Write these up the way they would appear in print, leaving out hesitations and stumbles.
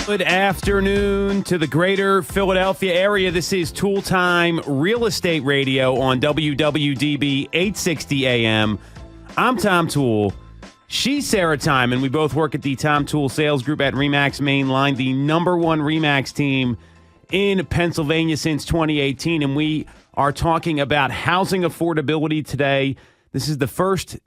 Good afternoon to the greater Philadelphia area. This is Toole Time Real Estate Radio on WWDB 860 AM. I'm Tom Toole. She's Sarah Tymon. We both work at the Tom Toole Sales Group at RE/MAX Mainline, the number one RE/MAX team in Pennsylvania since 2018. And we are talking about housing affordability today. This is the first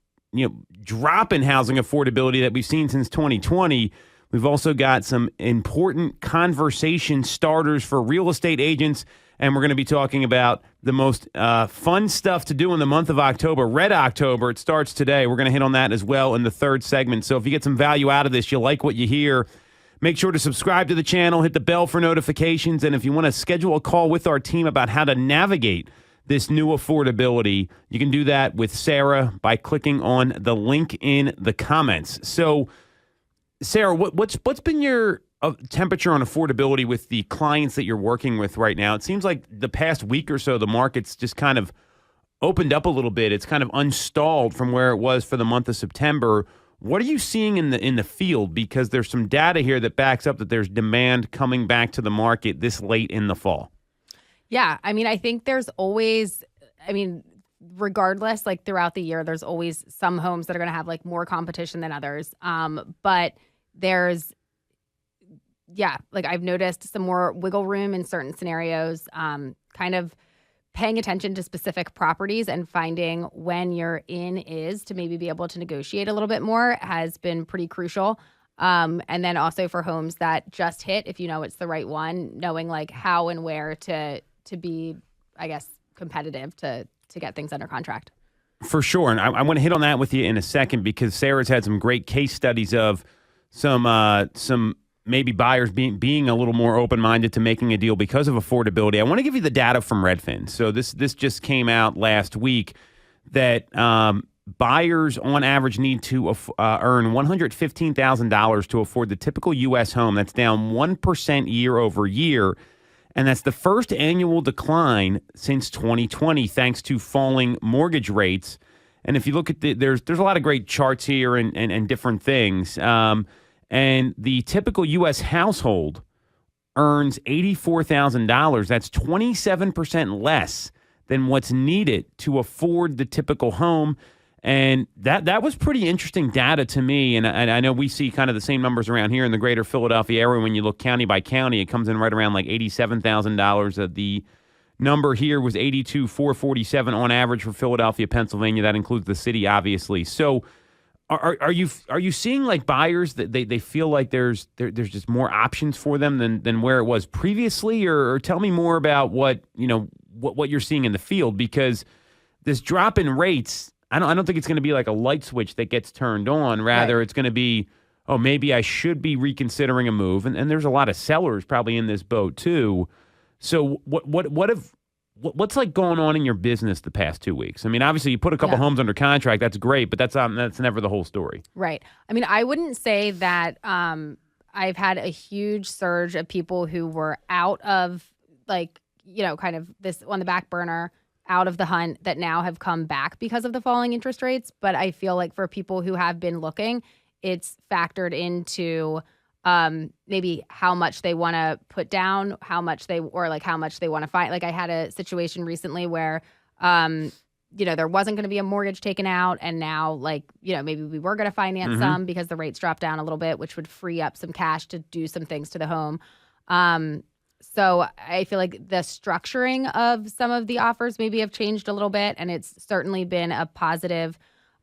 drop in housing affordability that we've seen since 2020. We've also got some important conversation starters for real estate agents, and we're going to be talking about the most fun stuff to do in the month of October. Red October, it starts today. We're going to hit on that as well in the third segment. So if you get some value out of this, you like what you hear, make sure to subscribe to the channel, hit the bell for notifications, and if you want to schedule a call with our team about how to navigate this new affordability, you can do that with Sarah by clicking on the link in the comments. So, Sarah, what's been your temperature on affordability with the clients that you're working with right now? It seems like the past week or so, the market's just kind of opened up a little bit. It's kind of unstalled from where it was for the month of September. What are you seeing in the field? Because there's some data here that backs up that there's demand coming back to the market this late in the fall. Yeah, I think there's always, regardless, throughout the year, there's always some homes that are going to have more competition than others. But there's, I've noticed some more wiggle room in certain scenarios, kind of paying attention to specific properties and finding when your in is to maybe be able to negotiate a little bit more has been pretty crucial. And then also for homes that just hit, if you know it's the right one, knowing how and where to be, I guess, competitive to get things under contract. For sure. And I want to hit on that with you in a second because Sarah's had some great case studies of some maybe buyers being a little more open-minded to making a deal because of affordability. I want to give you the data from Redfin. So this just came out last week that buyers on average need to earn $115,000 to afford the typical U.S. home. That's down 1% year over year. And that's the first annual decline since 2020, thanks to falling mortgage rates. And if you look at there's a lot of great charts here and different things. And the typical U.S. household earns $84,000. That's 27% less than what's needed to afford the typical home. And that was pretty interesting data to me. And I know we see kind of the same numbers around here in the greater Philadelphia area. When you look county by county, it comes in right around $87,000. The number here was $82,447 on average for Philadelphia, Pennsylvania. That includes the city, obviously. So are you seeing buyers that they feel like there's just more options for them than where it was previously? Or tell me more about what you're seeing in the field, because this drop in rates, I don't think it's going to be like a light switch that gets turned on. Rather, Right. It's going to be, maybe I should be reconsidering a move. And there's a lot of sellers probably in this boat too. So what's going on in your business the past 2 weeks? Obviously you put a couple homes under contract. That's great, but that's never the whole story. Right. I wouldn't say that I've had a huge surge of people who were out of kind of this on the back burner, out of the hunt, that now have come back because of the falling interest rates. But I feel like for people who have been looking, it's factored into maybe how much they want to put down, how much they want to find. I had a situation recently where, there wasn't going to be a mortgage taken out. And now maybe we were going to finance some because the rates dropped down a little bit, which would free up some cash to do some things to the home. So I feel like the structuring of some of the offers maybe have changed a little bit, and it's certainly been a positive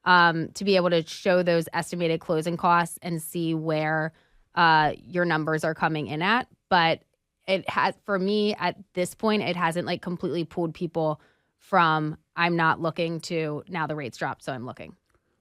to be able to show those estimated closing costs and see where your numbers are coming in at. But it has, for me at this point, it hasn't completely pulled people from I'm not looking to now the rates dropped, so I'm looking.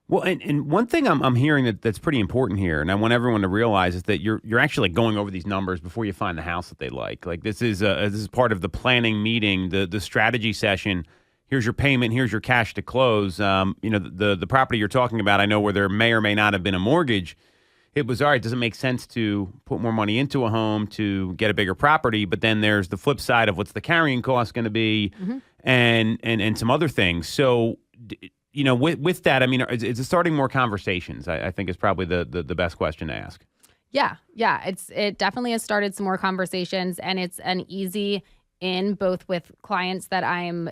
Well, and one thing I'm hearing that's pretty important here, and I want everyone to realize, is that you're actually going over these numbers before you find the house that they like. This is part of the planning meeting, the strategy session. Here's your payment. Here's your cash to close. The property you're talking about, I know where there may or may not have been a mortgage. It was all right. Does it make sense to put more money into a home to get a bigger property? But then there's the flip side of what's the carrying cost going to be, and some other things. So. With that, is it starting more conversations? I think is probably the best question to ask. Yeah. It definitely has started some more conversations, and it's an easy in both with clients that I'm,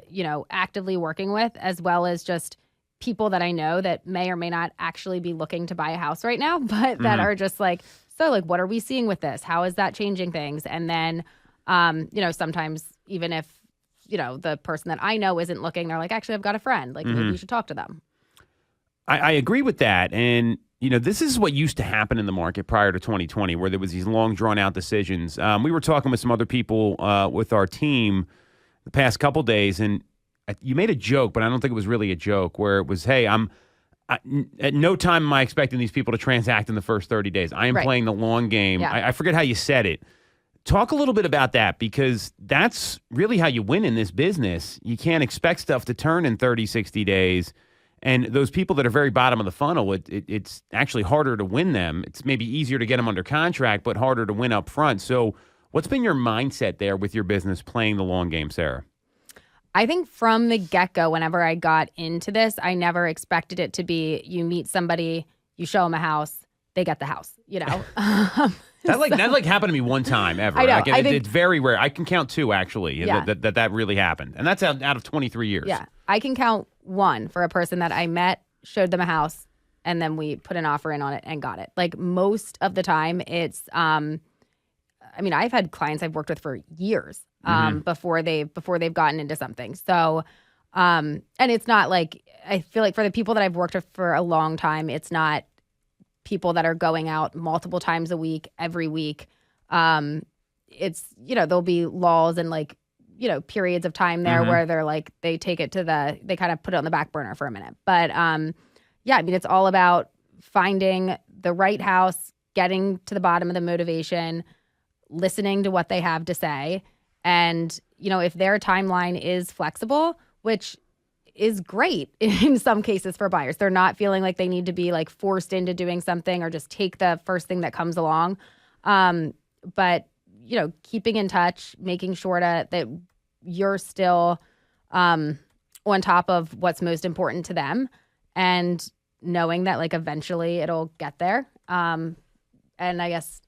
actively working with, as well as just people that I know that may or may not actually be looking to buy a house right now, but that are just like, so like, what are we seeing with this? How is that changing things? And then, sometimes even if, the person that I know isn't looking, they're like, actually, I've got a friend. Like, maybe you should talk to them. I agree with that. And, this is what used to happen in the market prior to 2020, where there was these long, drawn-out decisions. We were talking with some other people with our team the past couple days, and you made a joke, but I don't think it was really a joke, where it was, hey, at no time am I expecting these people to transact in the first 30 days. I am playing the long game. Yeah. I forget how you said it. Talk a little bit about that, because that's really how you win in this business. You can't expect stuff to turn in 30, 60 days. And those people that are very bottom of the funnel, it's actually harder to win them. It's maybe easier to get them under contract, but harder to win up front. So what's been your mindset there with your business playing the long game, Sarah? I think from the get-go, whenever I got into this, I never expected it to be you meet somebody, you show them a house, they get the house, That happened to me one time ever. I know. It's very rare. I can count two, actually, that really happened. And that's out of 23 years. Yeah. I can count one for a person that I met, showed them a house, and then we put an offer in on it and got it. Like, most of the time it's, I've had clients I've worked with for years before they've gotten into something. So, and it's not like, I feel like for the people that I've worked with for a long time, it's not people that are going out multiple times a week, every week. It's, there'll be lulls and periods of time there where they're like, they take it they kind of put it on the back burner for a minute. But it's all about finding the right house, getting to the bottom of the motivation, listening to what they have to say. And, if their timeline is flexible, which is great in some cases for buyers, they're not feeling like they need to be like forced into doing something or just take the first thing that comes along. But keeping in touch, making sure that you're still on top of what's most important to them, and knowing that eventually it'll get there. And I guess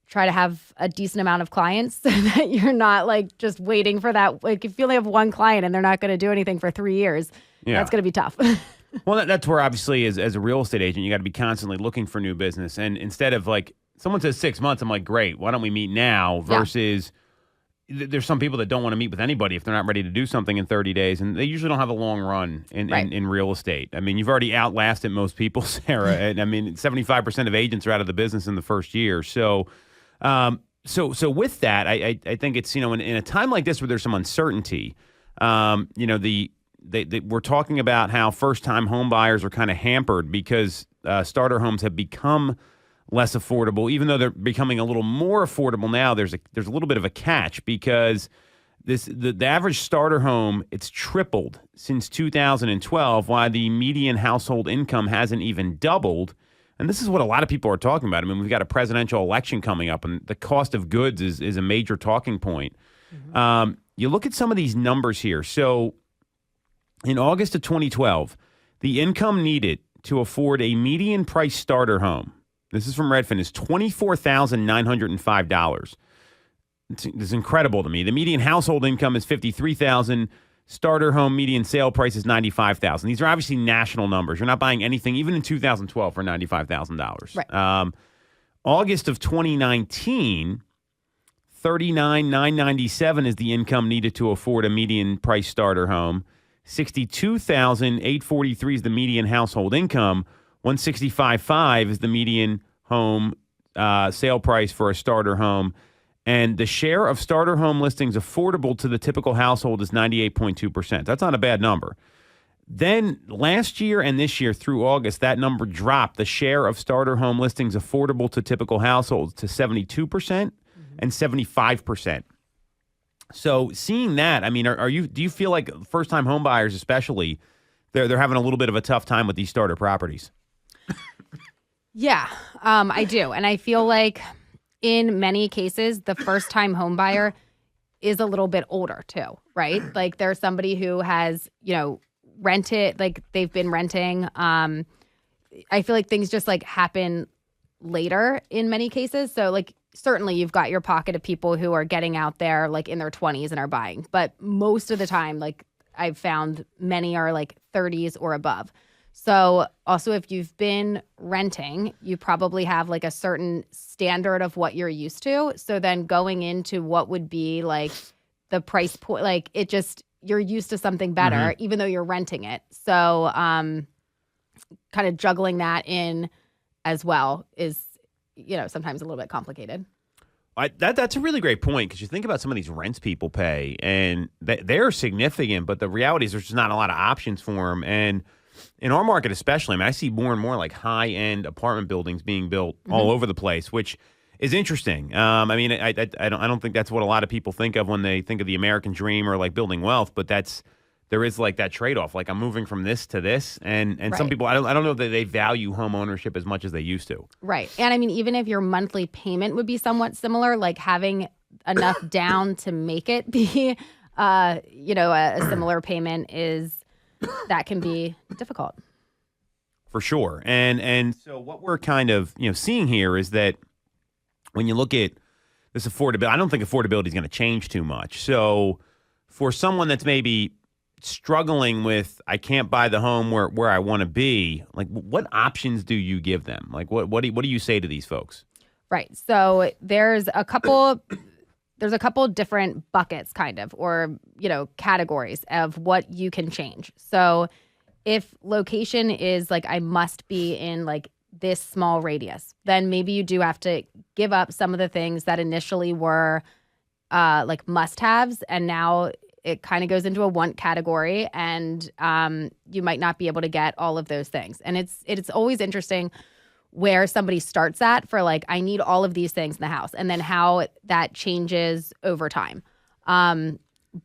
try to have a decent amount of clients so that you're not just waiting for that. If you only have one client and they're not going to do anything for 3 years, that's going to be tough. Well, that's where obviously as a real estate agent, you got to be constantly looking for new business. And instead of someone says 6 months, I'm like, great, why don't we meet now? Versus there's some people that don't want to meet with anybody if they're not ready to do something in 30 days. And they usually don't have a long run in real estate. You've already outlasted most people, Sarah. And 75% of agents are out of the business in the first year. So with that, I think it's, in a time like this where there's some uncertainty, we're talking about how first-time home buyers are kind of hampered because starter homes have become less affordable. Even though they're becoming a little more affordable now, there's a little bit of a catch, because the average starter home, it's tripled since 2012, while the median household income hasn't even doubled. And this is what a lot of people are talking about. We've got a presidential election coming up, and the cost of goods is a major talking point. You look at some of these numbers here. So in August of 2012, the income needed to afford a median price starter home, this is from Redfin, is $24,905. It's incredible to me. The median household income is $53,000. Starter home median sale price is $95,000. These are obviously national numbers. You're not buying anything, even in 2012, for $95,000. Right. August of 2019, $39,997 is the income needed to afford a median price starter home. $62,843 is the median household income. $165,500 is the median home sale price for a starter home. And the share of starter home listings affordable to the typical household is 98.2%. That's not a bad number. Then last year and this year through August, that number dropped. The share of starter home listings affordable to typical households to 72% and 75%. So seeing that, do you feel like first-time home buyers especially, they're having a little bit of a tough time with these starter properties? Yeah, I do. And I feel like in many cases, the first-time home buyer is a little bit older too, right? There's somebody who has, rented, they've been renting. I feel like things just happen later in many cases. So like certainly you've got your pocket of people who are getting out there like in their 20s and are buying. But most of the time, like I've found many are like 30s or above. So also if you've been renting, you probably have like a certain standard of what you're used to. So then going into what would be like the price point, like it just, you're used to something better, even though you're renting it. So kind of juggling that in as well is, sometimes a little bit complicated. That's a really great point, because you think about some of these rents people pay, and they're significant, but the reality is there's just not a lot of options for them. And in our market especially, I mean, I see more and more like high-end apartment buildings being built all over the place, which is interesting. I mean, I don't think that's what a lot of people think of when they think of the American dream or like building wealth, but there is like that trade-off. Like I'm moving from this to this, and some people I don't know that they value home ownership as much as they used to. Right. And I mean, even if your monthly payment would be somewhat similar, like having enough down to make it be a similar payment that can be difficult. For sure. And so what we're kind of, seeing here is that when you look at this affordability, I don't think affordability is going to change too much. So for someone that's maybe struggling with, I can't buy the home where I want to be, like what options do you give them? Like what do you say to these folks? Right. So there's a couple different buckets kind of, or, categories of what you can change. So if location is like, I must be in like this small radius, then maybe you do have to give up some of the things that initially were like must-haves, and now it kind of goes into a want category, and you might not be able to get all of those things. And it's always interesting where somebody starts at for like, I need all of these things in the house, and then how that changes over time.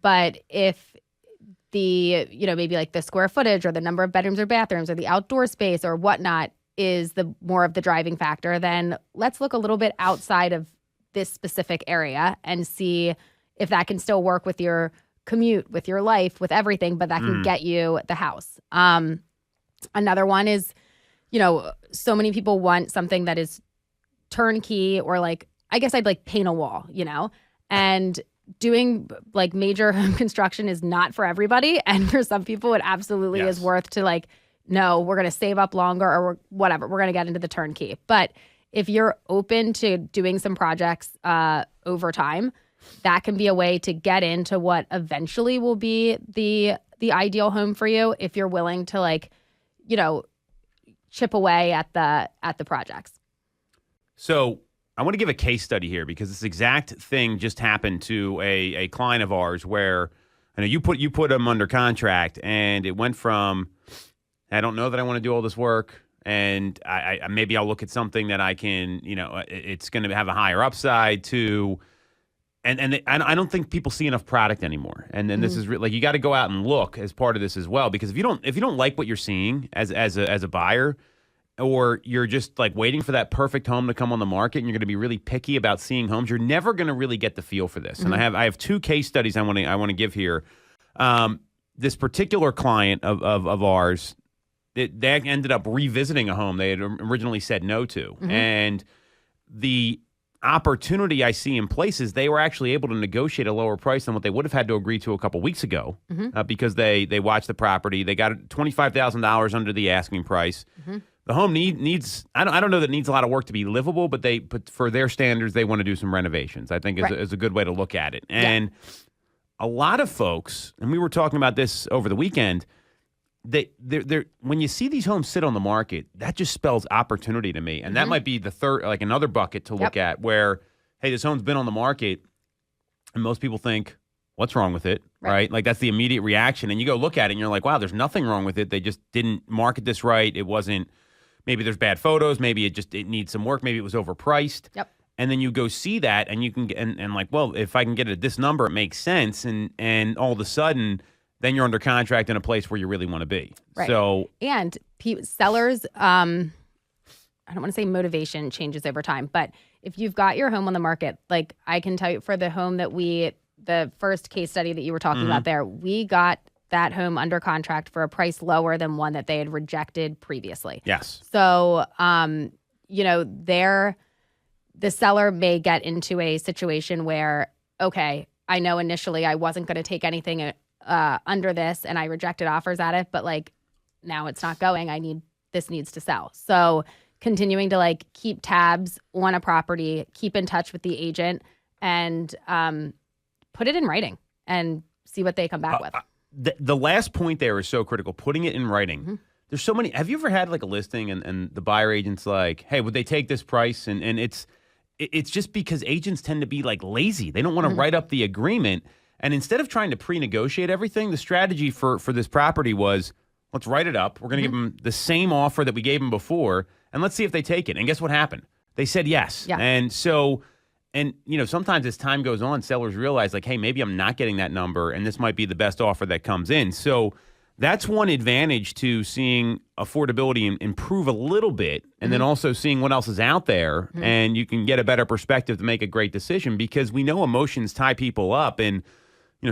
But if the, maybe like the square footage or the number of bedrooms or bathrooms or the outdoor space or whatnot is the more of the driving factor, then let's look a little bit outside of this specific area and see if that can still work with your commute, with your life, with everything, but that can get you the house. Another one is, so many people want something that is turnkey, or like, I guess I'd like paint a wall, and doing like major home construction is not for everybody. And for some people, it absolutely is worth to like, no, we're going to save up longer, or whatever. We're going to get into the turnkey. But if you're open to doing some projects over time, that can be a way to get into what eventually will be the ideal home for you, if you're willing to like, chip away at the projects. So I want to give a case study here, because this exact thing just happened to a client of ours, where I know you put them under contract, and it went from, I don't know that I want to do all this work, and I maybe I'll look at something that I can, it's going to have a higher upside, to, and I don't think people see enough product anymore. And then this is like, you got to go out and look as part of this as well, because if you don't like what you're seeing as a buyer, or you're just like waiting for that perfect home to come on the market, and you're going to be really picky about seeing homes, you're never going to really get the feel for this. And I have two case studies I want to give here. This particular client of ours, they ended up revisiting a home they had originally said no to, and the opportunity I see in places, they were actually able to negotiate a lower price than what they would have had to agree to a couple weeks ago, because they watched the property. They got $25,000 under the asking price. The home needs I don't know that it needs a lot of work to be livable, but for their standards, they want to do some renovations, I think is a good way to look at it. And a lot of folks, and we were talking about this over the weekend, they're when you see these homes sit on the market, that just spells opportunity to me. And that might be the third, like another bucket to look at, where, hey, this home's been on the market, and most people think, what's wrong with it, right? Like that's the immediate reaction. And you go look at it, and you're like, wow, there's nothing wrong with it. They just didn't market this right. It wasn't, maybe there's bad photos. Maybe it needs some work. Maybe it was overpriced. And then you go see that, and you can get, and like, well, if I can get it at this number, it makes sense. And all of a sudden, then you're under contract in a place where you really want to be. Right. So, and sellers, I don't want to say motivation changes over time, but if you've got your home on the market, like I can tell you, for the home that the first case study that you were talking about there, we got that home under contract for a price lower than one that they had rejected previously. Yes. So, the seller may get into a situation where, okay, I know initially I wasn't going to take anything under this and I rejected offers at it, but like now it's not going. This needs to sell. So continuing to like keep tabs on a property, keep in touch with the agent, and put it in writing and see what they come back with. The last point there is so critical, putting it in writing. Mm-hmm. There's so many. Have you ever had like a listing and the buyer agent's like, hey, would they take this price? And it's just because agents tend to be like lazy. They don't want to write up the agreement. And instead of trying to pre-negotiate everything, the strategy for this property was, let's write it up. We're going to give them the same offer that we gave them before, and let's see if they take it. And guess what happened? They said yes. Yeah. And so, sometimes as time goes on, sellers realize like, hey, maybe I'm not getting that number, and this might be the best offer that comes in. So that's one advantage to seeing affordability improve a little bit, and then also seeing what else is out there, and you can get a better perspective to make a great decision, because we know emotions tie people up, and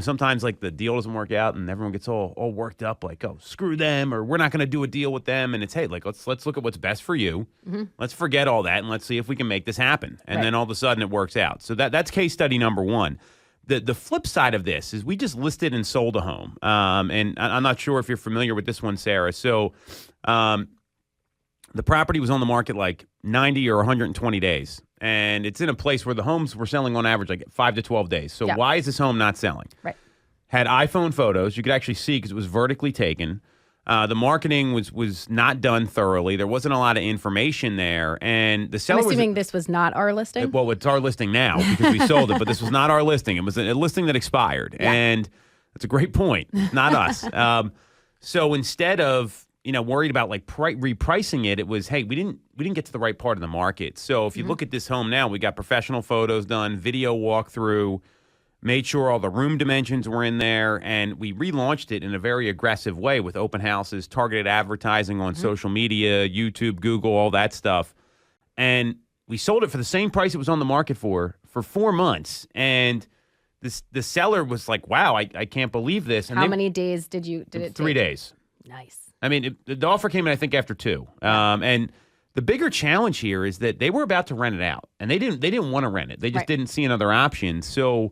sometimes like the deal doesn't work out and everyone gets all worked up like, oh, screw them, or we're not going to do a deal with them. And it's, hey, like, let's look at what's best for you. Mm-hmm. Let's forget all that and let's see if we can make this happen. And then all of a sudden it works out. So that's case study number one. The flip side of this is we just listed and sold a home. And I'm not sure if you're familiar with this one, Sarah. So the property was on the market like 90 or 120 days. And it's in a place where the homes were selling on average like 5 to 12 days. So why is this home not selling? Right. Had iPhone photos. You could actually see because it was vertically taken. The marketing was not done thoroughly. There wasn't a lot of information there. And the seller I'm assuming this was not our listing? Well, it's our listing now because we sold it. But this was not our listing. It was a listing that expired. Yeah. And that's a great point. Not us. So instead of worried about like repricing it, it was, hey, we didn't get to the right part of the market. So if you look at this home now, we got professional photos done, video walkthrough, made sure all the room dimensions were in there, and we relaunched it in a very aggressive way with open houses, targeted advertising on social media, YouTube, Google, all that stuff. And we sold it for the same price it was on the market for 4 months. And the seller was like, wow, I can't believe this. And how many days did it take? 3 days. Nice. I mean, the offer came in, I think, after 2. And the bigger challenge here is that they were about to rent it out, and they didn't want to rent it. They just didn't see another option. So,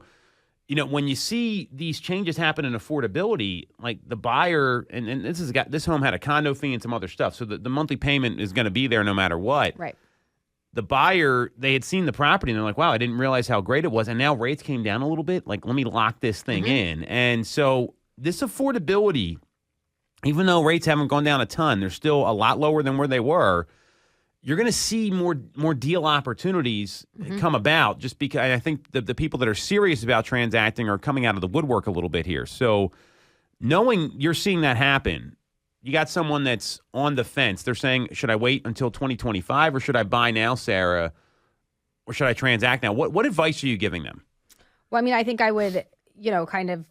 when you see these changes happen in affordability, like the buyer, and this home had a condo fee and some other stuff, so the monthly payment is going to be there no matter what. Right. The buyer, they had seen the property, and they're like, wow, I didn't realize how great it was, and now rates came down a little bit. Like, let me lock this thing in. And so this affordability, even though rates haven't gone down a ton, they're still a lot lower than where they were. You're going to see more deal opportunities come about, just because I think the people that are serious about transacting are coming out of the woodwork a little bit here. So knowing you're seeing that happen, you got someone that's on the fence. They're saying, should I wait until 2025 or should I buy now, Sarah, or should I transact now? What advice are you giving them? Well, I mean, I think I would, kind of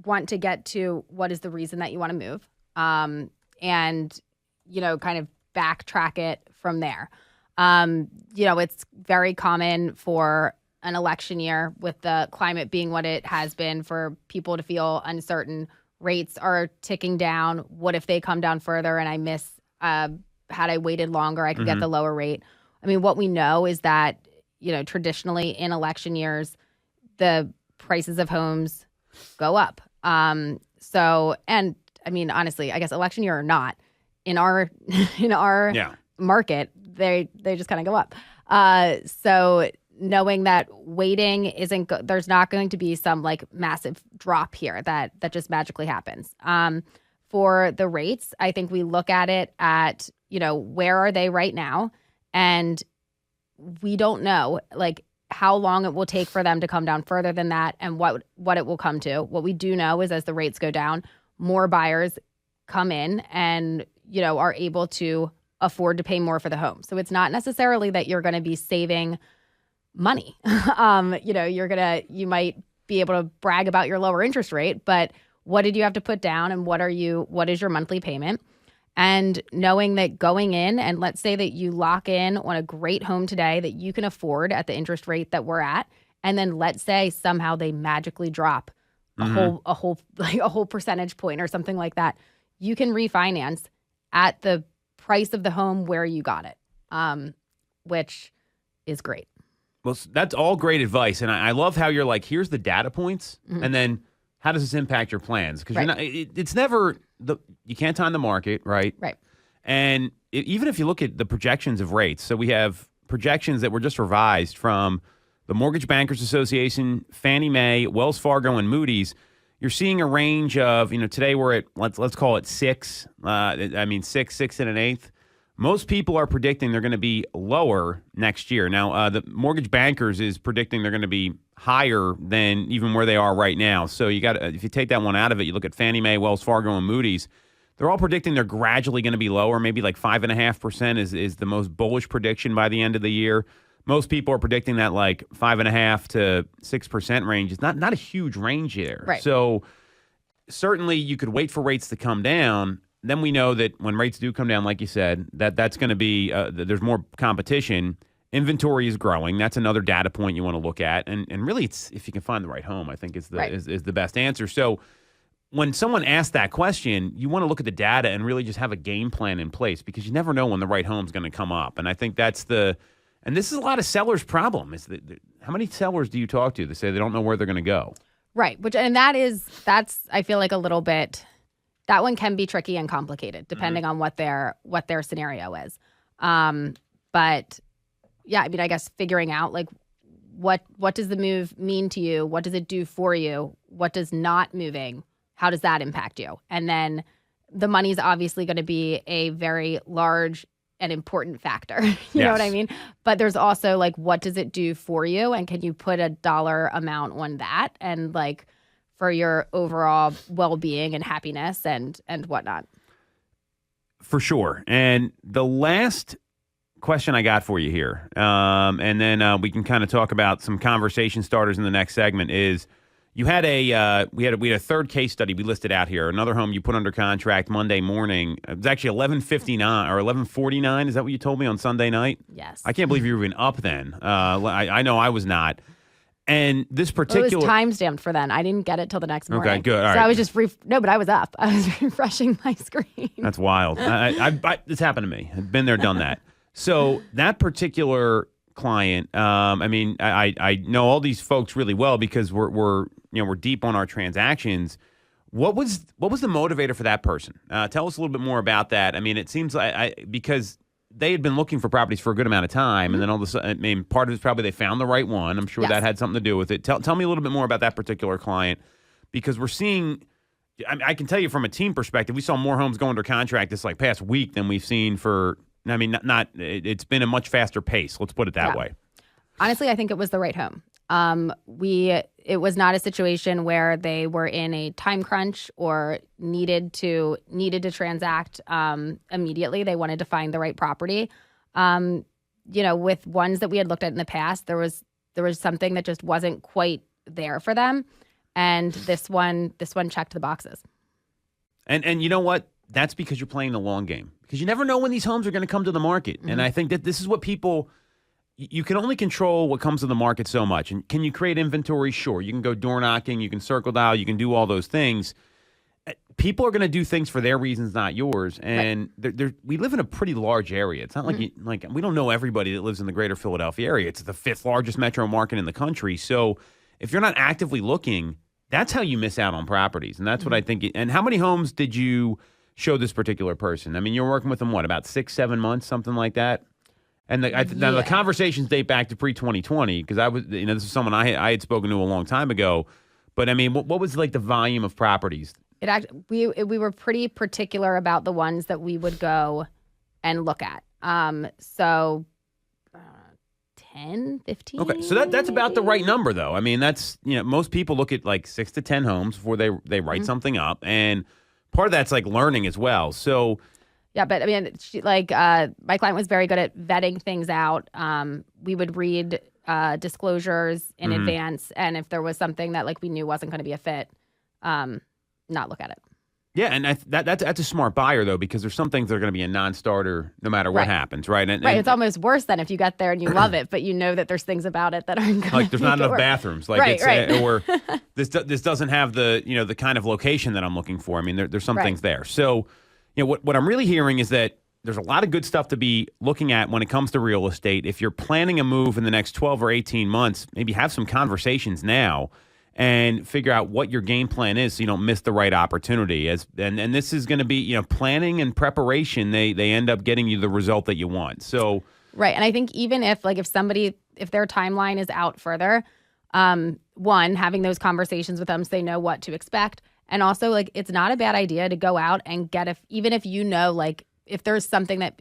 want to get to what is the reason that you want to move. And, kind of backtrack it from there. It's very common for an election year with the climate being what it has been for people to feel uncertain. Rates are ticking down. What if they come down further and I miss, had I waited longer, I could get the lower rate. I mean, what we know is that, traditionally in election years, the prices of homes go up. And I mean, honestly, I guess election year or not, in our market, they just kind of go up. So knowing that waiting there's not going to be some like massive drop here that just magically happens. For the rates, I think we look at it at, where are they right now? And we don't know like how long it will take for them to come down further than that and what it will come to. What we do know is as the rates go down, more buyers come in and, are able to afford to pay more for the home. So it's not necessarily that you're going to be saving money. You might be able to brag about your lower interest rate, but what did you have to put down and what is your monthly payment? And knowing that going in, and let's say that you lock in on a great home today that you can afford at the interest rate that we're at, and then let's say somehow they magically drop a whole percentage point or something like that, you can refinance at the price of the home where you got it. which is great. Well, that's all great advice, and I love how you're like, here's the data points, and then how does this impact your plans? Because you're not. It's never you can't time the market, right? Right. And even if you look at the projections of rates, so we have projections that were just revised from the Mortgage Bankers Association, Fannie Mae, Wells Fargo, and Moody's. You're seeing a range of, today we're at, let's call it 6. 6 and an eighth. Most people are predicting they're going to be lower next year. Now, the Mortgage Bankers is predicting they're going to be higher than even where they are right now. So you got, if you take that one out of it, you look at Fannie Mae, Wells Fargo, and Moody's. They're all predicting they're gradually going to be lower. Maybe like 5.5% is the most bullish prediction by the end of the year. Most people are predicting that like 5.5% to 6% range. It's not a huge range here. Right. So certainly you could wait for rates to come down. Then we know that when rates do come down, like you said, that's going to be there's more competition. Inventory is growing. That's another data point you want to look at. And really, it's if you can find the right home, I think is the best answer. So when someone asks that question, you want to look at the data and really just have a game plan in place because you never know when the right home is going to come up. And I think and this is a lot of sellers' problem. Is that how many sellers do you talk to that say they don't know where they're going to go? Right. That's I feel like a little bit. That one can be tricky and complicated depending on what their scenario is. But yeah, I guess figuring out like what does the move mean to you? What does it do for you? What does not moving? How does that impact you? And then the money's obviously going to be a very large and important factor. You know what I mean? But there's also like, what does it do for you? And can you put a dollar amount on that? And like, for your overall well-being and happiness and whatnot. For sure. And the last question I got for you here, and then we can kind of talk about some conversation starters in the next segment, is you had we had a third case study we listed out here. Another home you put under contract Monday morning. It was actually 11:59 or 11:49. Is that what you told me on Sunday night? Yes. I can't believe you were even up then. I know I was not. And this particular... It was time-stamped for then. I didn't get it till the next morning. Okay, good. All so right. I was just... No, but I was up. I was refreshing my screen. That's wild. It's happened to me. I've been there, done that. So that particular client, I know all these folks really well because we're deep on our transactions. What was the motivator for that person? Tell us a little bit more about that. I mean, it seems like because they had been looking for properties for a good amount of time, and then all of a sudden, part of it is probably they found the right one. I'm sure that had something to do with it. Tell me a little bit more about that particular client, because we're seeing. I can tell you from a team perspective, we saw more homes go under contract this like past week than we've seen for. I mean, it's been a much faster pace. Let's put it that way. Honestly, I think it was the right home. It was not a situation where they were in a time crunch or needed to transact immediately. They wanted to find the right property. With ones that we had looked at in the past, there was something that just wasn't quite there for them, and this one checked the boxes. And you know what? That's because you're playing the long game. Because you never know when these homes are going to come to the market, and I think that this is what people. You can only control what comes to the market so much. And can you create inventory? Sure. You can go door knocking. You can circle dial. You can do all those things. People are going to do things for their reasons, not yours. And we live in a pretty large area. It's not like we don't know everybody that lives in the greater Philadelphia area. It's the 5th largest metro market in the country. So if you're not actively looking, that's how you miss out on properties. And that's what I think. And how many homes did you show this particular person? I mean, you're working with them, what, about 6-7 months, something like that? And now the conversations date back to pre-2020 because I was, this is someone I had spoken to a long time ago. But I mean, what was like the volume of properties? We were pretty particular about the ones that we would go and look at. 10, 15. Okay, so that's about the right number, though. I mean, that's most people look at like 6 to 10 homes before they write something up, and part of that's like learning as well. So. Yeah, but I mean, my client was very good at vetting things out. We would read disclosures in advance, and if there was something that like we knew wasn't going to be a fit, not look at it. Yeah, and that's a smart buyer though, because there's some things that are going to be a non-starter no matter what happens, right? And it's almost worse than if you get there and you love it, but you know that there's things about it that aren't going to like there's not enough bathrooms, like or this doesn't have the the kind of location that I'm looking for. I mean, there's some things there, so. What I'm really hearing is that there's a lot of good stuff to be looking at when it comes to real estate. If you're planning a move in the next 12 or 18 months, maybe have some conversations now and figure out what your game plan is so you don't miss the right opportunity. And this is going to be, planning and preparation, they end up getting you the result that you want. So right. And I think even if their timeline is out further, one, having those conversations with them so they know what to expect. And also, it's not a bad idea to go out and even if if there's something that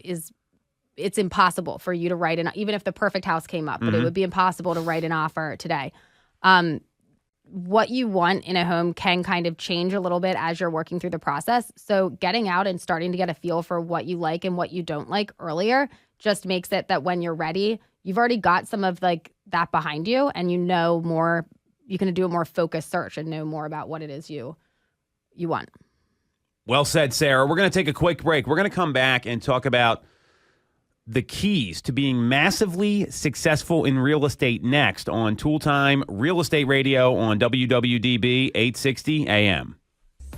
it's impossible for you to write even if the perfect house came up, but it would be impossible to write an offer today. What you want in a home can kind of change a little bit as you're working through the process. So getting out and starting to get a feel for what you like and what you don't like earlier just makes it that when you're ready, you've already got some of that behind you, and you know more. You can do a more focused search and know more about what it is you want. Well said, Sarah. We're going to take a quick break. We're going to come back and talk about the keys to being massively successful in real estate next on Toole Time Real Estate Radio on WWDB 860 AM.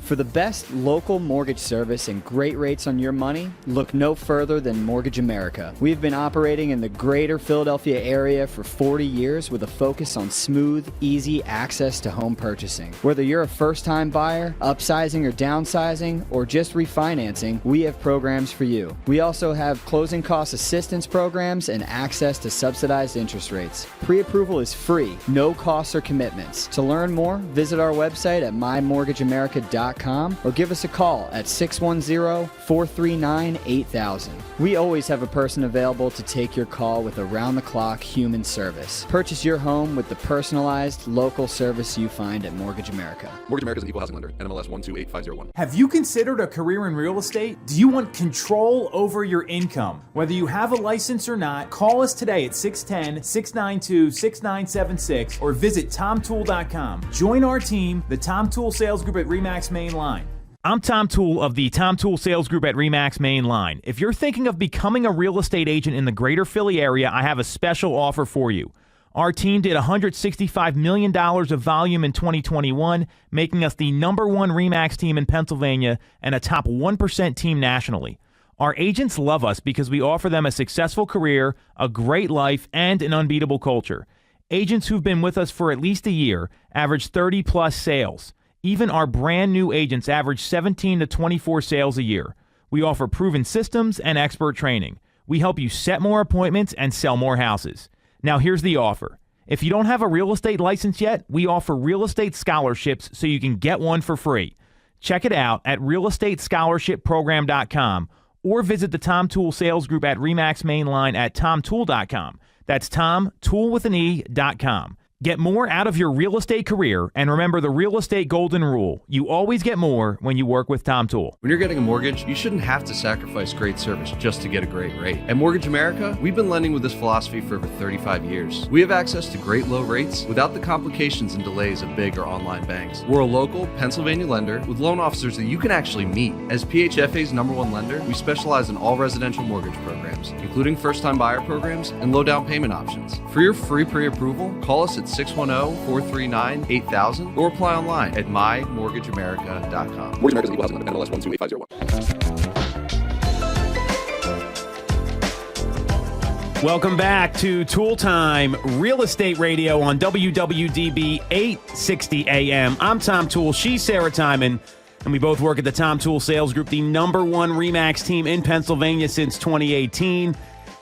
For the best local mortgage service and great rates on your money, look no further than Mortgage America. We've been operating in the greater Philadelphia area for 40 years with a focus on smooth, easy access to home purchasing. Whether you're a first-time buyer, upsizing or downsizing, or just refinancing, we have programs for you. We also have closing cost assistance programs and access to subsidized interest rates. Pre-approval is free, no costs or commitments. To learn more, visit our website at mymortgageamerica.com or give us a call at 610-439-8000. We always have a person available to take your call with around-the-clock human service. Purchase your home with the personalized, local service you find at Mortgage America. Mortgage America is an equal housing lender. NMLS 128501. Have you considered a career in real estate? Do you want control over your income? Whether you have a license or not, call us today at 610-692-6976 or visit TomToole.com. Join our team, the Tom Toole Sales Group at RE/MAX Main Line. I'm Tom Toole of the Tom Toole Sales Group at RE/MAX Main Line. If you're thinking of becoming a real estate agent in the greater Philly area, I have a special offer for you. Our team did $165 million of volume in 2021, making us the #1 RE/MAX team in Pennsylvania and a top 1% team nationally. Our agents love us because we offer them a successful career, a great life, and an unbeatable culture. Agents who've been with us for at least a year average 30-plus sales. Even our brand new agents average 17 to 24 sales a year. We offer proven systems and expert training. We help you set more appointments and sell more houses. Now here's the offer. If you don't have a real estate license yet, we offer real estate scholarships so you can get one for free. Check it out at realestateScholarshipProgram.com or visit the Tom Toole Sales Group at RE/MAX Main Line at TomToole.com. That's TomToole.com. Get more out of your real estate career, and remember the real estate golden rule. You always get more when you work with Tom Toole. When you're getting a mortgage, you shouldn't have to sacrifice great service just to get a great rate. At Mortgage America, we've been lending with this philosophy for over 35 years. We have access to great low rates without the complications and delays of big or online banks. We're a local Pennsylvania lender with loan officers that you can actually meet. As PHFA's #1 lender, we specialize in all residential mortgage programs, including first-time buyer programs and low down payment options. For your free pre-approval, call us at 610-439-8000 or apply online at mymortgageamerica.com. Mortgage America is an equal housing lender. NMLS 128501. Welcome back to Toole Time Real Estate Radio on WWDB 860 AM. I'm Tom Toole. She's Sarah Tymon. And we both work at the Tom Toole Sales Group, the #1 RE/MAX team in Pennsylvania since 2018.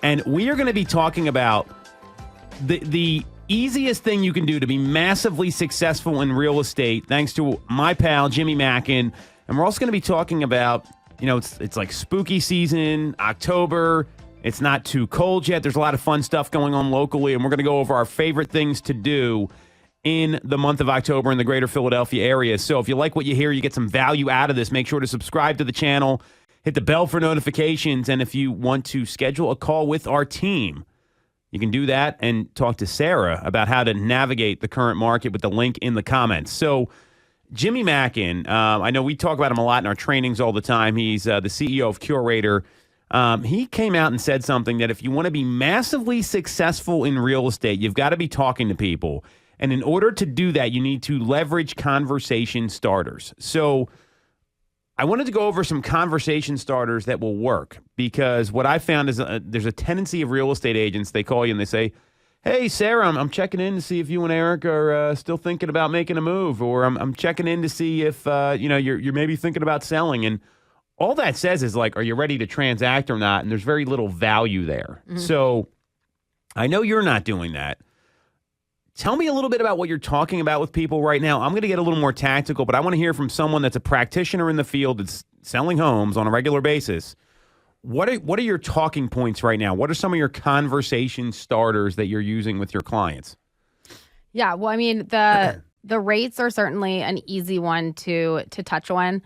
And we are going to be talking about the easiest thing you can do to be massively successful in real estate, thanks to my pal, Jimmy Mackin. And we're also going to be talking about, it's like spooky season, October. It's not too cold yet. There's a lot of fun stuff going on locally, and we're going to go over our favorite things to do in the month of October in the greater Philadelphia area. So if you like what you hear, you get some value out of this, make sure to subscribe to the channel, hit the bell for notifications, and if you want to schedule a call with our team, you can do that and talk to Sarah about how to navigate the current market with the link in the comments. So Jimmy Mackin, I know we talk about him a lot in our trainings all the time. He's the CEO of Curator. He came out and said something that if you want to be massively successful in real estate, you've got to be talking to people. And in order to do that, you need to leverage conversation starters. So I wanted to go over some conversation starters that will work, because what I found is there's a tendency of real estate agents, they call you and they say, hey, Sarah, I'm checking in to see if you and Eric are still thinking about making a move, or I'm checking in to see if you're maybe thinking about selling. And all that says is like, are you ready to transact or not? And there's very little value there. Mm-hmm. So I know you're not doing that. Tell me a little bit about what you're talking about with people right now. I'm going to get a little more tactical, but I want to hear from someone that's a practitioner in the field that's selling homes on a regular basis. What are your talking points right now? What are some of your conversation starters that you're using with your clients? Yeah, well, I mean, the rates are certainly an easy one to touch on.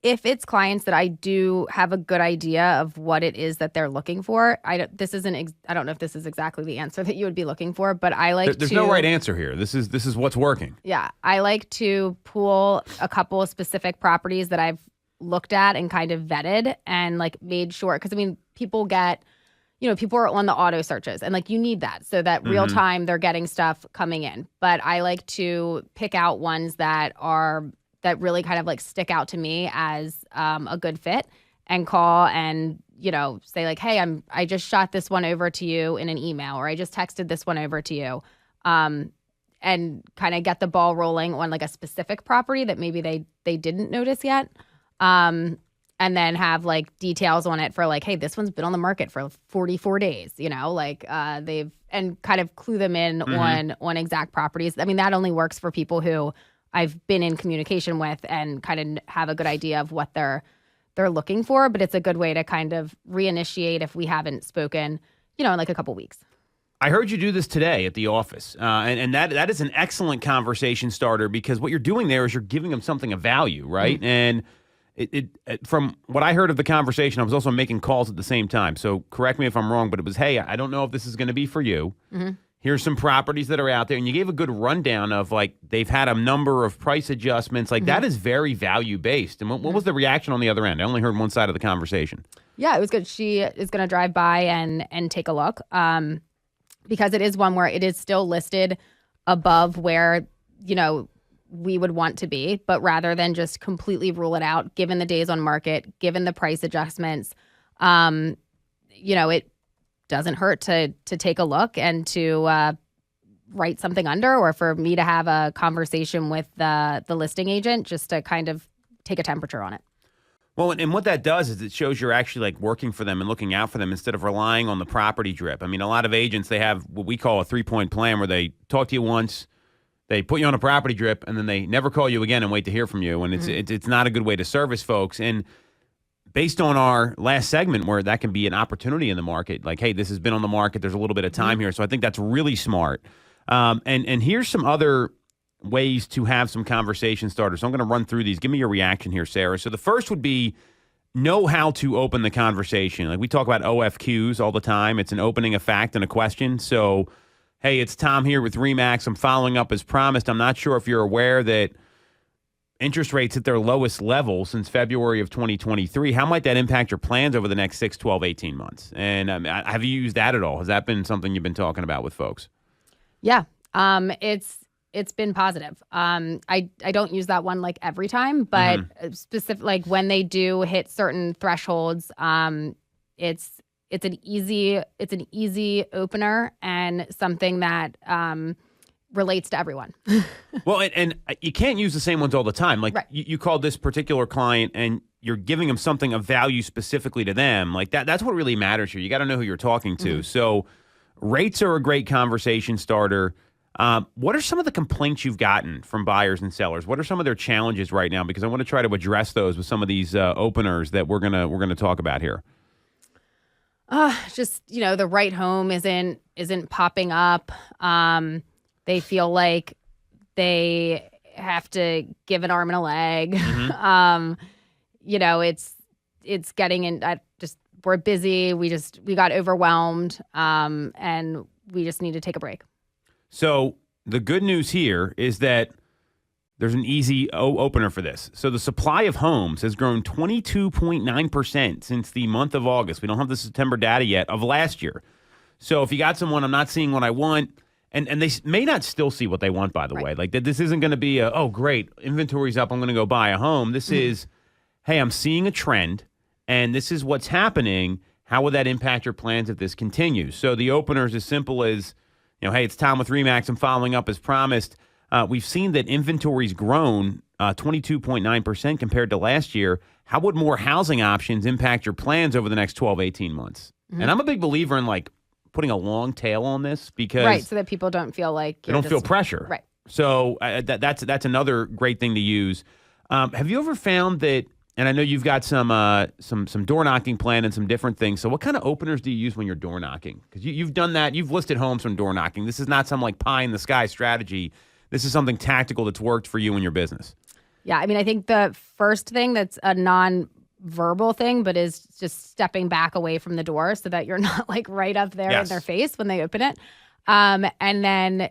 If it's clients that I do have a good idea of what it is that they're looking for, I don't know if this is exactly the answer that you would be looking for, but I like There's no right answer here. This is what's working. Yeah, I like to pull a couple of specific properties that I've looked at and kind of vetted and like made sure, because I mean, people are on the auto searches and like you need that so that real time they're getting stuff coming in. But I like to pick out ones that really kind of like stick out to me as a good fit, and call and, say like, hey, I just shot this one over to you in an email, or I just texted this one over to you, and kind of get the ball rolling on like a specific property that maybe they didn't notice yet. And then have like details on it for like, hey, this one's been on the market for 44 days, and kind of clue them in on exact properties. I mean, that only works for people who I've been in communication with and kind of have a good idea of what they're looking for, but it's a good way to kind of reinitiate if we haven't spoken, in like a couple weeks. I heard you do this today at the office, and that is an excellent conversation starter, because what you're doing there is you're giving them something of value, right? And it from what I heard of the conversation, I was also making calls at the same time. So correct me if I'm wrong, but it was, hey, I don't know if this is going to be for you. Here's some properties that are out there. And you gave a good rundown of like, they've had a number of price adjustments. Like that is very value based. And what was the reaction on the other end? I only heard one side of the conversation. Yeah, it was good. She is going to drive by and take a look, because it is one where it is still listed above where, we would want to be, but rather than just completely rule it out, given the days on market, given the price adjustments, it doesn't hurt to take a look and to write something under, or for me to have a conversation with the listing agent just to kind of take a temperature on it. Well, and what that does is it shows you're actually like working for them and looking out for them instead of relying on the property drip. I mean, a lot of agents, they have what we call a 3-point plan, where they talk to you once, they put you on a property drip, and then they never call you again and wait to hear from you. And it's not a good way to service folks. And based on our last segment, where that can be an opportunity in the market, like, hey, this has been on the market, there's a little bit of time here. So I think that's really smart. And here's some other ways to have some conversation starters. So I'm going to run through these. Give me your reaction here, Sarah. So the first would be know how to open the conversation. Like we talk about OFQs all the time. It's an opening, a fact, and a question. So, hey, it's Tom here with RE/MAX. I'm following up as promised. I'm not sure if you're aware that interest rates at their lowest level since February of 2023. How might that impact your plans over the next 6, 12, 18 months? And have you used that at all? Has that been something you've been talking about with folks? Yeah, it's been positive. I don't use that one like every time, but specific, like when they do hit certain thresholds, it's an easy opener and something that relates to everyone. Well, and you can't use the same ones all the time. Like you called this particular client and you're giving them something of value specifically to them. Like that's what really matters here. You got to know who you're talking to. So rates are a great conversation starter. What are some of the complaints you've gotten from buyers and sellers? What are some of their challenges right now? Because I want to try to address those with some of these openers that we're gonna talk about here. Just the right home isn't popping up. They feel like they have to give an arm and a leg. It's getting in. We're busy. We got overwhelmed, and we just need to take a break. So the good news here is that there's an easy opener for this. So the supply of homes has grown 22.9% since the month of August. We don't have the September data yet of last year. So if you got someone, I'm not seeing what I want, and they may not still see what they want, by the way. Like, this isn't going to be oh, great, inventory's up, I'm going to go buy a home. This is, hey, I'm seeing a trend, and this is what's happening. How would that impact your plans if this continues? So the opener is as simple as, hey, it's Tom with RE/MAX. I'm following up as promised. We've seen that inventory's grown 22.9% compared to last year. How would more housing options impact your plans over the next 12, 18 months? And I'm a big believer in, like, putting a long tail on this because so that people don't feel like they don't feel pressure. Right. So that's another great thing to use. Have you ever found that? And I know you've got some door knocking plan and some different things. So what kind of openers do you use when you're door knocking? Because you've done that. You've listed homes from door knocking. This is not some like pie in the sky strategy. This is something tactical that's worked for you in your business. Yeah, I mean, I think the first thing that's a non-verbal thing, but is just stepping back away from the door so that you're not like right up there in their face when they open it. And then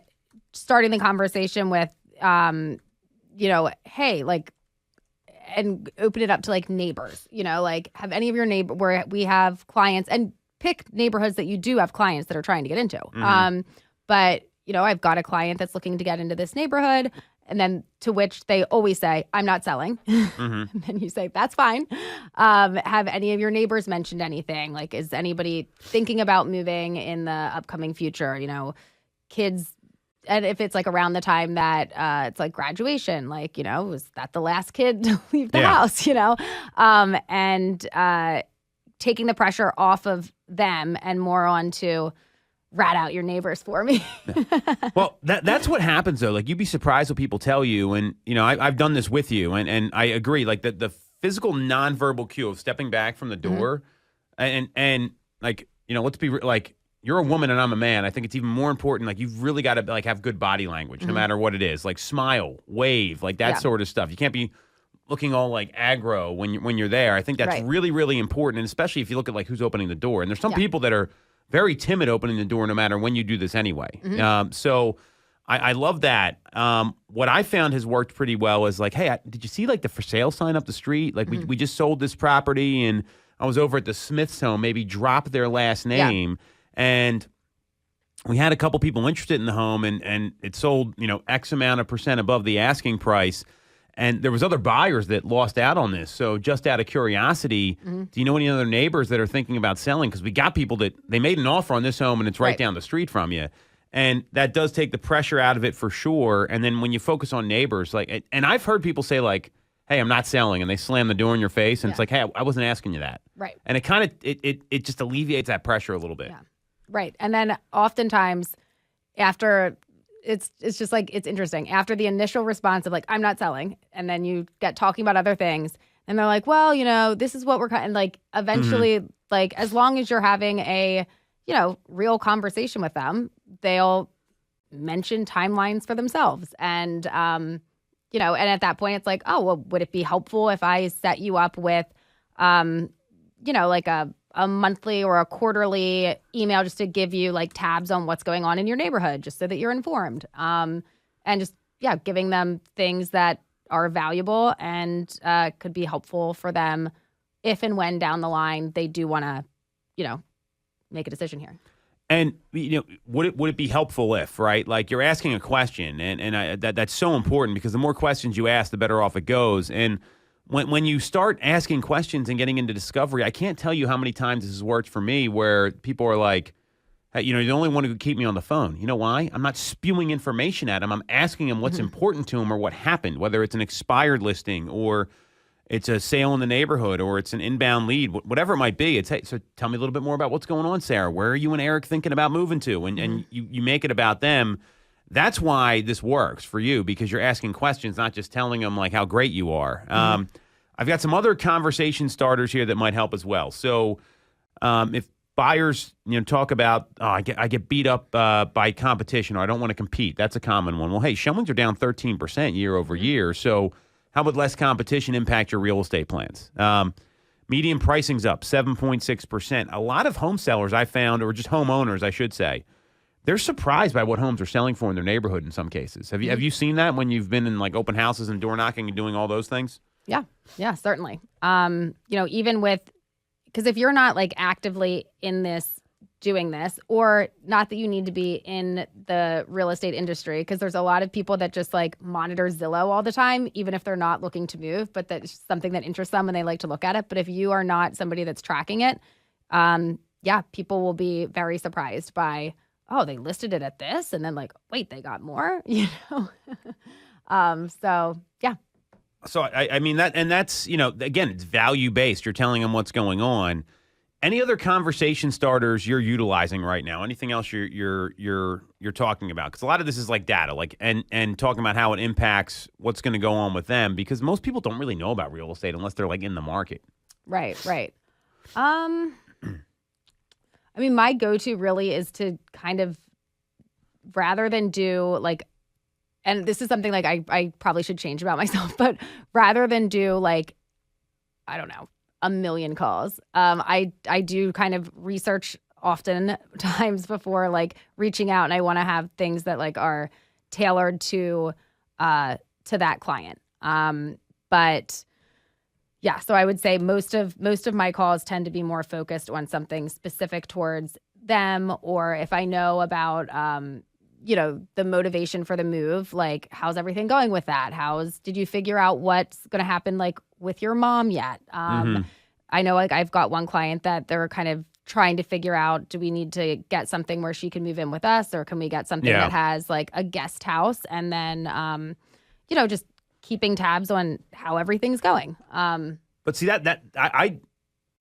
starting the conversation with, hey, like, and open it up to like neighbors, like have any of your neighbor where we have clients, and pick neighborhoods that you do have clients that are trying to get into. But, I've got a client that's looking to get into this neighborhood. And then to which they always say, I'm not selling. And then you say, that's fine. Have any of your neighbors mentioned anything? Like, is anybody thinking about moving in the upcoming future? Kids, and if it's like around the time that it's like graduation, like, was that the last kid to leave the house, and taking the pressure off of them and more onto rat out your neighbors for me. Well, that's what happens, though. Like, you'd be surprised what people tell you. And, I've done this with you. And I agree. Like, the physical nonverbal cue of stepping back from the door and like, let's be like, you're a woman and I'm a man. I think it's even more important. Like, you've really got to like have good body language, no matter what it is. Like, smile, wave, like that sort of stuff. You can't be looking all like aggro when you're there. I think that's really, really important. And especially if you look at like who's opening the door. And there's some people that are very timid opening the door no matter when you do this anyway. So I love that. What I found has worked pretty well is like, hey, did you see like the for sale sign up the street? Like we just sold this property and I was over at the Smith's home, maybe drop their last name. And we had a couple people interested in the home and it sold, X amount of percent above the asking price. And there was other buyers that lost out on this. So just out of curiosity, do you know any other neighbors that are thinking about selling? Because we got people that they made an offer on this home and it's right down the street from you. And that does take the pressure out of it for sure. And then when you focus on neighbors, like, and I've heard people say like, hey, I'm not selling. And they slam the door in your face. And it's like, hey, I wasn't asking you that. Right. And it kind of, it just alleviates that pressure a little bit. Yeah. Right. And then oftentimes after it's just like, it's interesting. After the initial response of like, I'm not selling, and then you get talking about other things, and they're like, well, this is what we're kind of like, eventually, like, as long as you're having a, real conversation with them, they'll mention timelines for themselves. And, and at that point, it's like, oh, well, would it be helpful if I set you up with, like a monthly or a quarterly email just to give you like tabs on what's going on in your neighborhood, just so that you're informed. And just, giving them things that are valuable and could be helpful for them if and when down the line they do want to, make a decision here. And, would it be helpful if, right? Like, you're asking a question and that's so important because the more questions you ask, the better off it goes. And when you start asking questions and getting into discovery, I can't tell you how many times this has worked for me where people are like, hey, you're the only one who could keep me on the phone. You know why? I'm not spewing information at them. I'm asking them what's important to them or what happened, whether it's an expired listing or it's a sale in the neighborhood or it's an inbound lead, whatever it might be. It's, hey, so tell me a little bit more about what's going on, Sarah. Where are you and Eric thinking about moving to? And you make it about them. That's why this works for you, because you're asking questions, not just telling them like how great you are. I've got some other conversation starters here that might help as well. So if buyers, talk about, I get beat up by competition, or I don't want to compete. That's a common one. Well, hey, showings are down 13% year over year. So how would less competition impact your real estate plans? Median pricing's up 7.6%. A lot of home sellers I found, or just homeowners, I should say, they're surprised by what homes are selling for in their neighborhood in some cases. Have you seen that when you've been in like open houses and door knocking and doing all those things? Yeah, certainly. Even with, because if you're not like actively in this doing this, or not that you need to be in the real estate industry, because there's a lot of people that just like monitor Zillow all the time, even if they're not looking to move, but that's something that interests them and they like to look at it. But if you are not somebody that's tracking it, people will be very surprised by, oh, they listed it at this, and then like, wait, they got more, So yeah. So I mean that, and that's, again, it's value based. You're telling them what's going on. Any other conversation starters you're utilizing right now? Anything else you're talking about? Because a lot of this is like data, like and talking about how it impacts what's going to go on with them. Because most people don't really know about real estate unless they're like in the market. Right. I mean, my go-to really is to kind of, rather than do like, and this is something like I probably should change about myself, but rather than do like, I don't know, a million calls, I do kind of research often times before like reaching out, and I want to have things that like are tailored to that client. But yeah, so I would say most of my calls tend to be more focused on something specific towards them, or if I know about the motivation for the move, like how's everything going with that? Did you figure out what's going to happen like with your mom yet? I know like I've got one client that they're kind of trying to figure out, do we need to get something where she can move in with us, or can we get something that has like a guest house, and then just keeping tabs on how everything's going. But see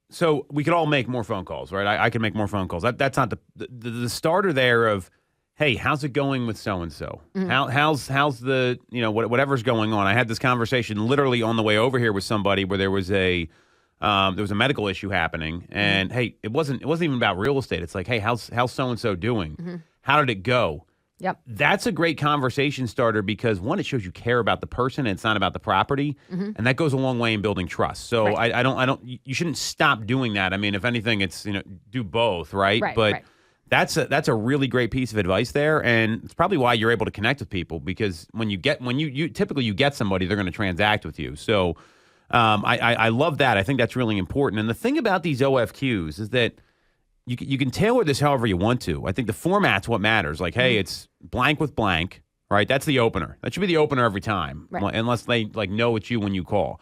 so we could all make more phone calls, right? I can make more phone calls. That's not the starter there of, hey, how's it going with so-and-so? How's the, whatever's going on. I had this conversation literally on the way over here with somebody where there was a medical issue happening, and hey, it wasn't even about real estate. It's like, hey, how's so-and-so doing? How did it go? Yep. That's a great conversation starter because, one, it shows you care about the person and it's not about the property, and that goes a long way in building trust. So right. You shouldn't stop doing that. I mean, if anything, it's, do both, right? But that's a really great piece of advice there, and it's probably why you're able to connect with people, because when you typically you get somebody, they're going to transact with you. So I love that. I think that's really important. And the thing about these OFQs is that you can tailor this however you want to. I think the format's what matters. Like, hey, it's blank with blank, right? That's the opener. That should be the opener every time, right? Unless they like know it's you when you call.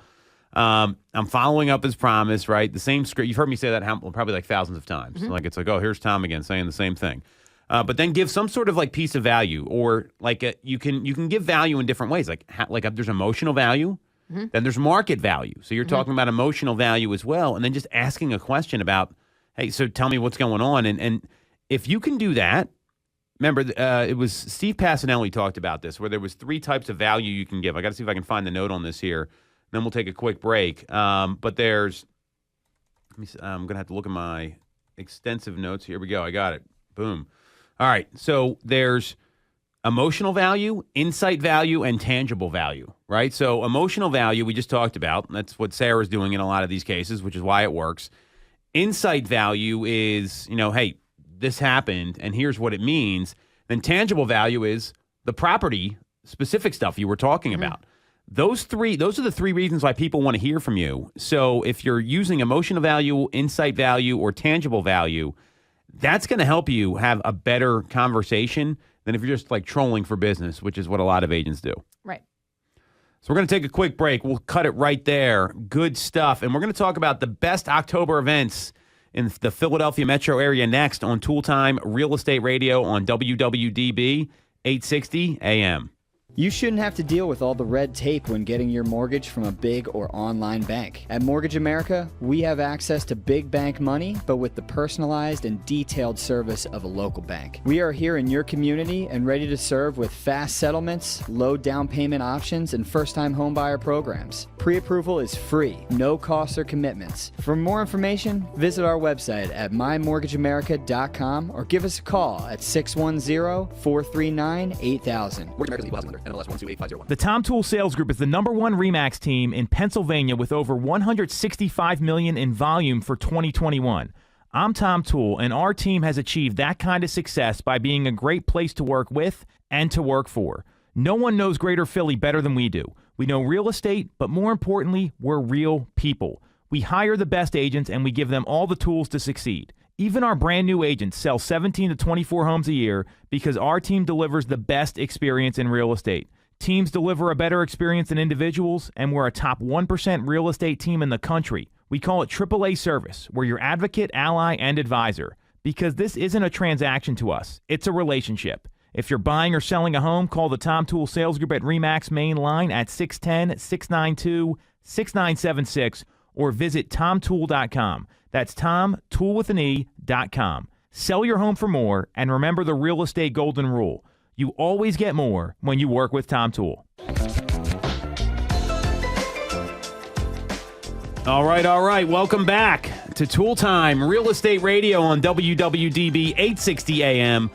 I'm following up as promised, right? The same script. You've heard me say that probably like thousands of times. Like, it's like, oh, here's Tom again saying the same thing. But then give some sort of like piece of value, or like you can give value in different ways. Like there's emotional value, then there's market value. So you're talking about emotional value as well, and then just asking a question about, hey, so tell me what's going on. And if you can do that, remember, it was Steve Passanelli talked about this, where there was 3 types of value you can give. I got to see if I can find the note on this here. Then we'll take a quick break. But there's, I'm going to have to look at my extensive notes. Here we go. I got it. Boom. All right. So there's emotional value, insight value, and tangible value, right? So emotional value we just talked about. That's what Sarah's doing in a lot of these cases, which is why it works. Insight value is, hey, this happened and here's what it means. Then tangible value is the property specific stuff you were talking about. Those are the 3 reasons why people want to hear from you. So if you're using emotional value, insight value, or tangible value, that's going to help you have a better conversation than if you're just like trolling for business, which is what a lot of agents do. Right. So we're going to take a quick break. We'll cut it right there. Good stuff. And we're going to talk about the best October events in the Philadelphia metro area next on Toole Time Real Estate Radio on WWDB 860 AM. You shouldn't have to deal with all the red tape when getting your mortgage from a big or online bank. At Mortgage America, we have access to big bank money, but with the personalized and detailed service of a local bank. We are here in your community and ready to serve with fast settlements, low down payment options, and first-time homebuyer programs. Pre-approval is free, no costs or commitments. For more information, visit our website at mymortgageamerica.com or give us a call at 610-439-8000. Mortgage America's equal housing lender. NMLS 128501. The Tom Toole Sales Group is the #1 RE/MAX team in Pennsylvania with over $165 million in volume for 2021. I'm Tom Toole, and our team has achieved that kind of success by being a great place to work with and to work for. No one knows Greater Philly better than we do. We know real estate, but more importantly, we're real people. We hire the best agents, and we give them all the tools to succeed. Even our brand new agents sell 17 to 24 homes a year because our team delivers the best experience in real estate. Teams deliver a better experience than individuals, and we're a top 1% real estate team in the country. We call it AAA service. We're your advocate, ally, and advisor. Because this isn't a transaction to us, it's a relationship. If you're buying or selling a home, call the Tom Toole Sales Group at RE/MAX main line at 610-692-6976 or visit tomtoole.com. That's Tom, Toole with an E.com. Sell your home for more, and remember the real estate golden rule. You always get more when you work with Tom Toole. All right. Welcome back to Toole Time, Real Estate Radio on WWDB 860 AM.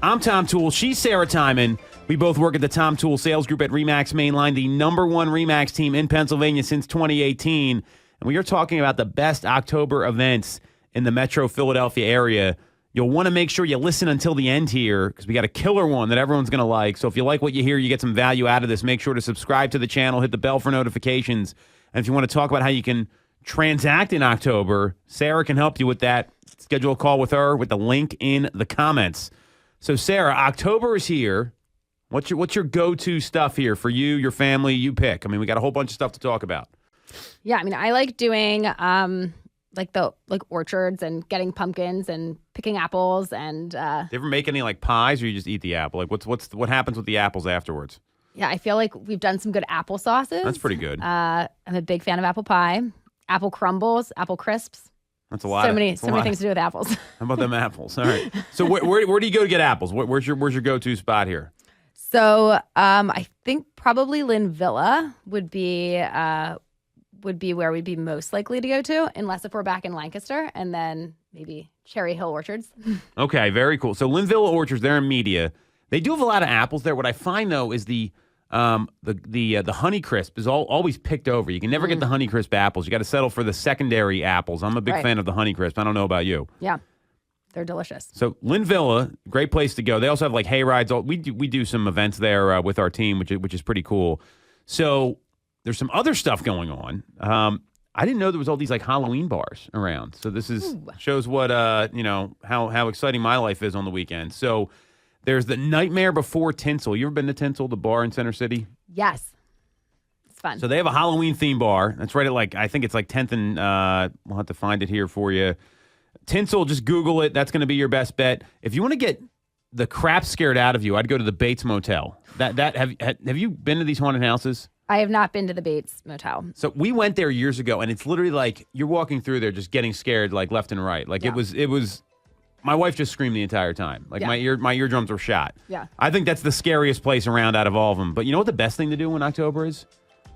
I'm Tom Toole. She's Sarah Tymon. We both work at the Tom Toole Sales Group at RE/MAX Mainline, the #1 RE/MAX team in Pennsylvania since 2018. And we are talking about the best October events in the metro Philadelphia area. You'll want to make sure you listen until the end here because we got a killer one that everyone's going to like. So if you like what you hear, you get some value out of this, make sure to subscribe to the channel, hit the bell for notifications. And if you want to talk about how you can transact in October, Sarah can help you with that. Schedule a call with her with the link in the comments. So Sarah, October is here. What's your go-to stuff here for you, your family? You pick. I mean, we got a whole bunch of stuff to talk about. Yeah, I mean, I like doing like orchards and getting pumpkins and picking apples and. Do you ever make any like pies, or you just eat the apple? Like, what happens with the apples afterwards? Yeah, I feel like we've done some good apple sauces. That's pretty good. I'm a big fan of apple pie, apple crumbles, apple crisps. That's a lot. So many things to do with apples. How about them apples? All right. So where do you go to get apples? Where's your go-to spot here? So I think probably Lynn Villa would be where we'd be most likely to go to, unless if we're back in Lancaster, and then maybe Cherry Hill Orchards. Okay, very cool. So Lynn Villa Orchards, they're in Media. They do have a lot of apples there. What I find though is the Honeycrisp is always picked over. You can never get the Honeycrisp apples. You got to settle for the secondary apples. I'm a big fan of the Honeycrisp. I don't know about you. Yeah, they're delicious. So Lynn Villa, great place to go. They also have like hay rides. We do some events there with our team, which is pretty cool. So there's some other stuff going on. I didn't know there was all these like Halloween bars around. So this shows what how exciting my life is on the weekend. So there's the Nightmare Before Tinsel. You ever been to Tinsel, the bar in Center City? Yes. It's fun. So they have a Halloween theme bar. That's right at I think it's like 10th and we'll have to find it here for you. Tinsel, just Google it. That's going to be your best bet. If you want to get the crap scared out of you, I'd go to the Bates Motel. Have you been to these haunted houses? I have not been to the Bates Motel. So we went there years ago, and it's literally like you're walking through there just getting scared like left and right. Like it was my wife just screamed the entire time. Like my eardrums were shot. Yeah. I think that's the scariest place around out of all of them. But you know what the best thing to do in October is?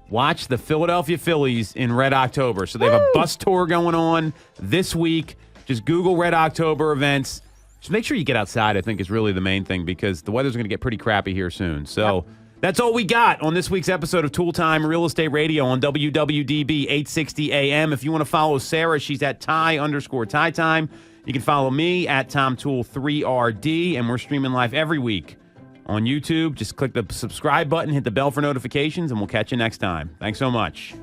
Watch the Philadelphia Phillies in Red October. So they have a bus tour going on this week. Just Google Red October events. Just make sure you get outside, I think, is really the main thing because the weather's going to get pretty crappy here soon. So that's all we got on this week's episode of Toole Time Real Estate Radio on WWDB 860 AM. If you want to follow Sarah, she's at Ty_Ty Time. You can follow me at Tom Toole 3RD, and we're streaming live every week on YouTube. Just click the subscribe button, hit the bell for notifications, and we'll catch you next time. Thanks so much.